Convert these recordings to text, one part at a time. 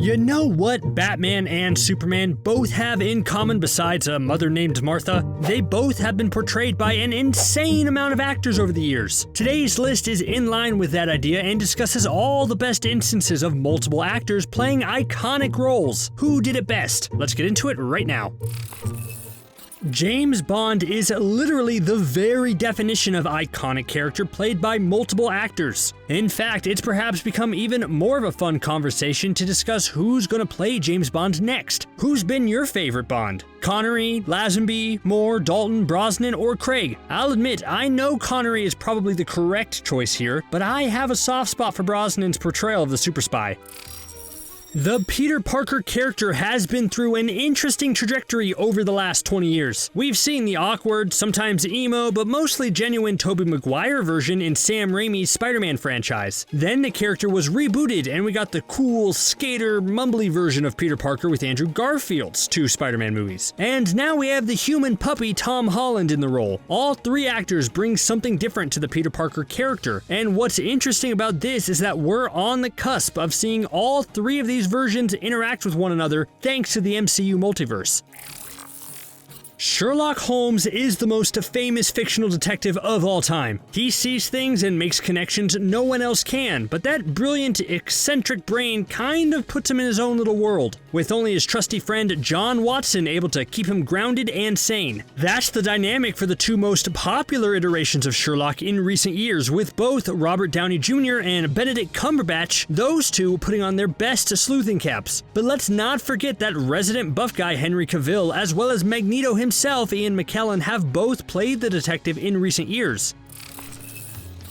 You know what Batman and Superman both have in common besides a mother named Martha? They both have been portrayed by an insane amount of actors over the years. Today's list is in line with that idea and discusses all the best instances of multiple actors playing iconic roles. Who did it best? Let's get into it right now. James Bond is literally the very definition of iconic character played by multiple actors. In fact, it's perhaps become even more of a fun conversation to discuss who's gonna play James Bond next. Who's been your favorite Bond? Connery, Lazenby, Moore, Dalton, Brosnan, or Craig? I'll admit, I know Connery is probably the correct choice here, but I have a soft spot for Brosnan's portrayal of the super spy. The Peter Parker character has been through an interesting trajectory over the last 20 years. We've seen the awkward, sometimes emo, but mostly genuine Tobey Maguire version in Sam Raimi's Spider-Man franchise. Then the character was rebooted and we got the cool, skater, mumbly version of Peter Parker with Andrew Garfield's 2 Spider-Man movies. And now we have the human puppy Tom Holland in the role. All 3 actors bring something different to the Peter Parker character. And what's interesting about this is that we're on the cusp of seeing all 3 of these versions interact with one another thanks to the MCU multiverse. Sherlock Holmes is the most famous fictional detective of all time. He sees things and makes connections no one else can, but that brilliant, eccentric brain kind of puts him in his own little world, with only his trusty friend John Watson able to keep him grounded and sane. That's the dynamic for the 2 most popular iterations of Sherlock in recent years, with both Robert Downey Jr. and Benedict Cumberbatch, those 2 putting on their best sleuthing caps. But let's not forget that resident buff guy Henry Cavill, as well as Magneto himself, Ian McKellen, have both played the detective in recent years.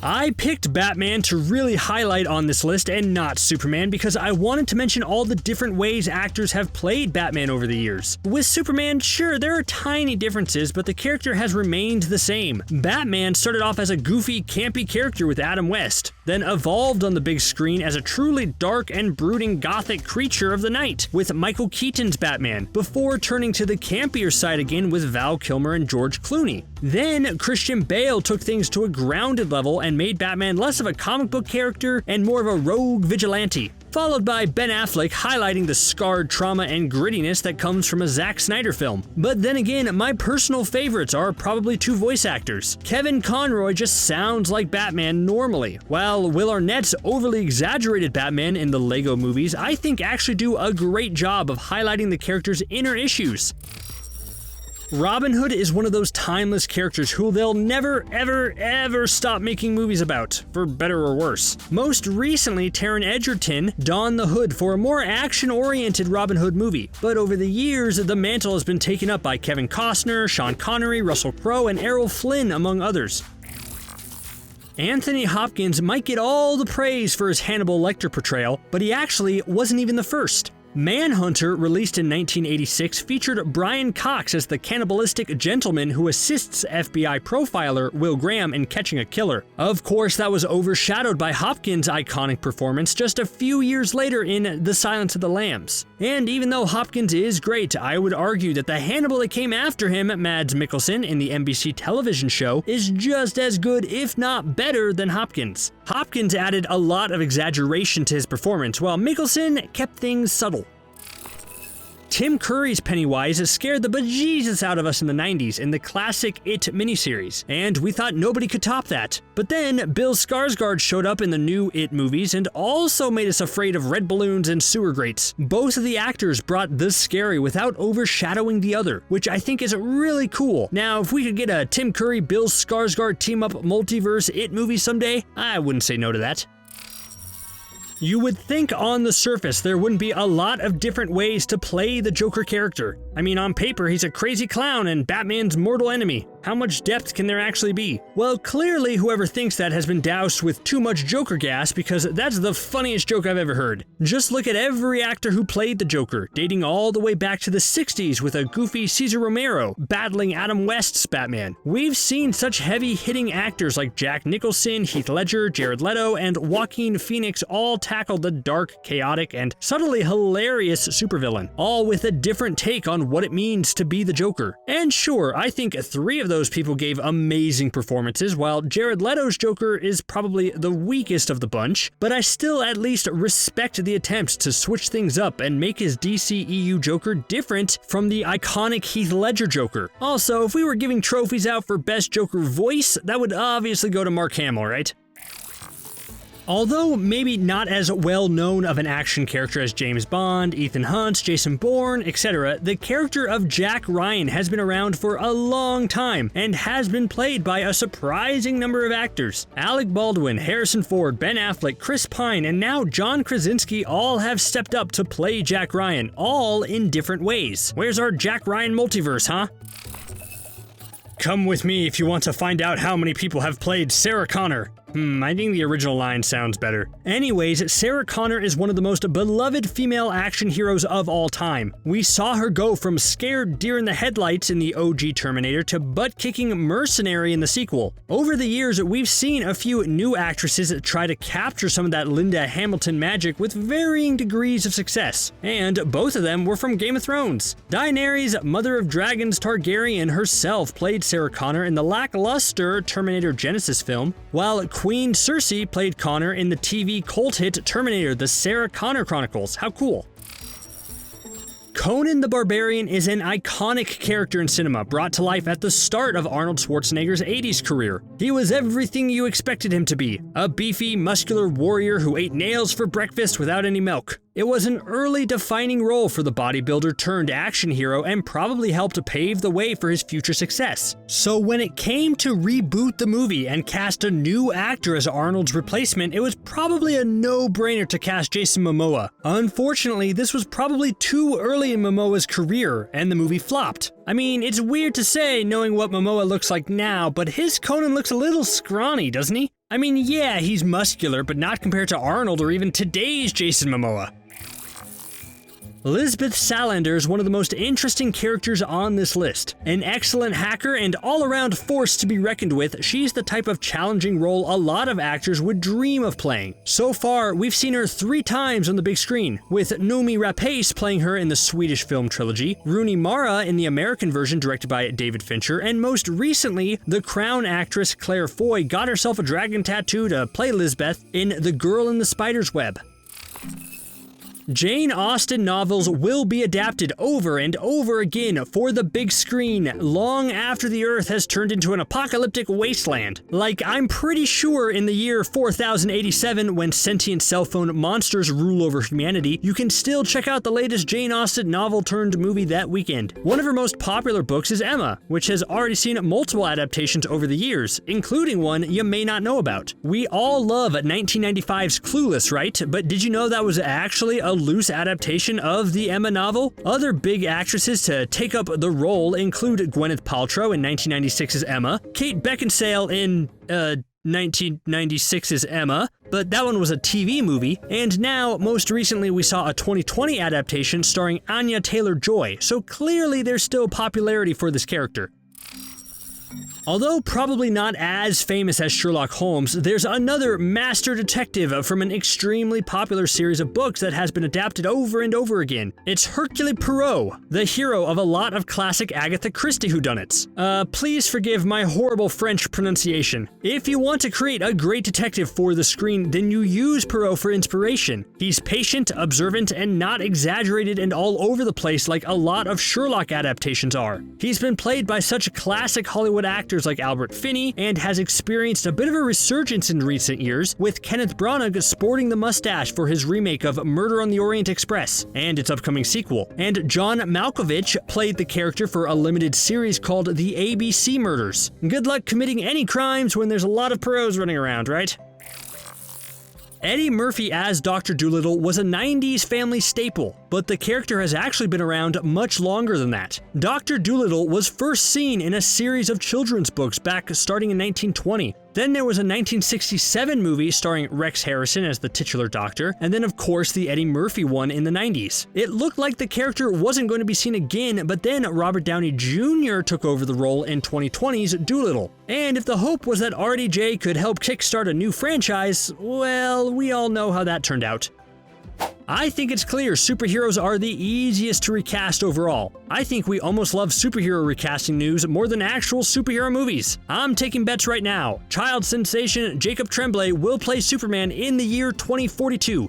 I picked Batman to really highlight on this list and not Superman because I wanted to mention all the different ways actors have played Batman over the years. With Superman, sure, there are tiny differences, but the character has remained the same. Batman started off as a goofy, campy character with Adam West, then evolved on the big screen as a truly dark and brooding gothic creature of the night with Michael Keaton's Batman, before turning to the campier side again with Val Kilmer and George Clooney. Then Christian Bale took things to a grounded level and made Batman less of a comic book character and more of a rogue vigilante, followed by Ben Affleck highlighting the scarred trauma and grittiness that comes from a Zack Snyder film. But then again, my personal favorites are probably 2 voice actors. Kevin Conroy just sounds like Batman normally, while Will Arnett's overly exaggerated Batman in the Lego movies I think actually do a great job of highlighting the character's inner issues. Robin Hood is one of those timeless characters who they'll never, ever stop making movies about, for better or worse. Most recently, Taron Egerton donned the hood for a more action-oriented Robin Hood movie, but over the years, the mantle has been taken up by Kevin Costner, Sean Connery, Russell Crowe, and Errol Flynn, among others. Anthony Hopkins might get all the praise for his Hannibal Lecter portrayal, but he actually wasn't even the first. Manhunter, released in 1986, featured Brian Cox as the cannibalistic gentleman who assists FBI profiler Will Graham in catching a killer. Of course, that was overshadowed by Hopkins' iconic performance just a few years later in The Silence of the Lambs. And even though Hopkins is great, I would argue that the Hannibal that came after him, Mads Mikkelsen, in the NBC television show, is just as good, if not better, than Hopkins. Hopkins added a lot of exaggeration to his performance, while Mikkelsen kept things subtle. Tim Curry's Pennywise scared the bejesus out of us in the 90s in the classic It miniseries, and we thought nobody could top that. But then Bill Skarsgård showed up in the new It movies and also made us afraid of red balloons and sewer grates. Both of the actors brought the scary without overshadowing the other, which I think is really cool. Now, if we could get a Tim Curry, Bill Skarsgård team-up multiverse It movie someday, I wouldn't say no to that. You would think on the surface there wouldn't be a lot of different ways to play the Joker character. I mean, on paper, he's a crazy clown and Batman's mortal enemy. How much depth can there actually be? Well, clearly whoever thinks that has been doused with too much Joker gas, because that's the funniest joke I've ever heard. Just look at every actor who played the Joker, dating all the way back to the 60s with a goofy Cesar Romero battling Adam West's Batman. We've seen such heavy-hitting actors like Jack Nicholson, Heath Ledger, Jared Leto, and Joaquin Phoenix all tackle the dark, chaotic, and subtly hilarious supervillain, all with a different take on what it means to be the Joker. And sure, I think 3 of those people gave amazing performances, while Jared Leto's Joker is probably the weakest of the bunch, but I still at least respect the attempt to switch things up and make his DCEU Joker different from the iconic Heath Ledger Joker. Also, if we were giving trophies out for Best Joker Voice, that would obviously go to Mark Hamill, right? Although maybe not as well known of an action character as James Bond, Ethan Hunt, Jason Bourne, etc., the character of Jack Ryan has been around for a long time and has been played by a surprising number of actors. Alec Baldwin, Harrison Ford, Ben Affleck, Chris Pine, and now John Krasinski all have stepped up to play Jack Ryan, all in different ways. Where's our Jack Ryan multiverse, huh? Come with me if you want to find out how many people have played Sarah Connor. I think the original line sounds better. Anyways, Sarah Connor is one of the most beloved female action heroes of all time. We saw her go from scared deer in the headlights in the OG Terminator to butt-kicking mercenary in the sequel. Over the years, we've seen a few new actresses try to capture some of that Linda Hamilton magic with varying degrees of success, and both of them were from Game of Thrones. Daenerys, Mother of Dragons Targaryen herself played Sarah Connor in the lackluster Terminator Genesis film, while Queen Cersei played Connor in the TV cult hit Terminator: The Sarah Connor Chronicles. How cool. Conan the Barbarian is an iconic character in cinema, brought to life at the start of Arnold Schwarzenegger's 80s career. He was everything you expected him to be, a beefy, muscular warrior who ate nails for breakfast without any milk. It was an early defining role for the bodybuilder turned action hero and probably helped pave the way for his future success. So when it came to reboot the movie and cast a new actor as Arnold's replacement, it was probably a no-brainer to cast Jason Momoa. Unfortunately, this was probably too early in Momoa's career, and the movie flopped. I mean, it's weird to say knowing what Momoa looks like now, but his Conan looks a little scrawny, doesn't he? I mean, yeah, he's muscular, but not compared to Arnold or even today's Jason Momoa. Lisbeth Salander is one of the most interesting characters on this list. An excellent hacker and all-around force to be reckoned with, she's the type of challenging role a lot of actors would dream of playing. So far, we've seen her 3 times on the big screen, with Noomi Rapace playing her in the Swedish film trilogy, Rooney Mara in the American version directed by David Fincher, and most recently, the Crown actress Claire Foy got herself a dragon tattoo to play Lisbeth in The Girl in the Spider's Web. Jane Austen novels will be adapted over and over again for the big screen long after the Earth has turned into an apocalyptic wasteland. Like, I'm pretty sure in the year 4087, when sentient cell phone monsters rule over humanity, you can still check out the latest Jane Austen novel turned movie that weekend. One of her most popular books is Emma, which has already seen multiple adaptations over the years, including one you may not know about. We all love 1995's Clueless, right? But did you know that was actually a loose adaptation of the Emma novel? Other big actresses to take up the role include Gwyneth Paltrow in 1996's Emma, Kate Beckinsale in 1996's Emma, but that one was a TV movie, and now, most recently, we saw a 2020 adaptation starring Anya Taylor-Joy, so clearly there's still popularity for this character. Although probably not as famous as Sherlock Holmes, there's another master detective from an extremely popular series of books that has been adapted over and over again. It's Hercule Poirot, the hero of a lot of classic Agatha Christie whodunits. Please forgive my horrible French pronunciation. If you want to create a great detective for the screen, then you use Poirot for inspiration. He's patient, observant, and not exaggerated and all over the place like a lot of Sherlock adaptations are. He's been played by such classic Hollywood actors like Albert Finney, and has experienced a bit of a resurgence in recent years, with Kenneth Branagh sporting the mustache for his remake of Murder on the Orient Express and its upcoming sequel. And John Malkovich played the character for a limited series called The ABC Murders. Good luck committing any crimes when there's a lot of Poirots running around, right? Eddie Murphy as Dr. Dolittle was a 90s family staple, but the character has actually been around much longer than that. Dr. Dolittle was first seen in a series of children's books back starting in 1920. Then there was a 1967 movie starring Rex Harrison as the titular doctor, and then of course the Eddie Murphy one in the 90s. It looked like the character wasn't going to be seen again, but then Robert Downey Jr. took over the role in 2020's Dolittle. And if the hope was that RDJ could help kickstart a new franchise, well, we all know how that turned out. I think it's clear superheroes are the easiest to recast overall. I think we almost love superhero recasting news more than actual superhero movies. I'm taking bets right now. Child sensation Jacob Tremblay will play Superman in the year 2042.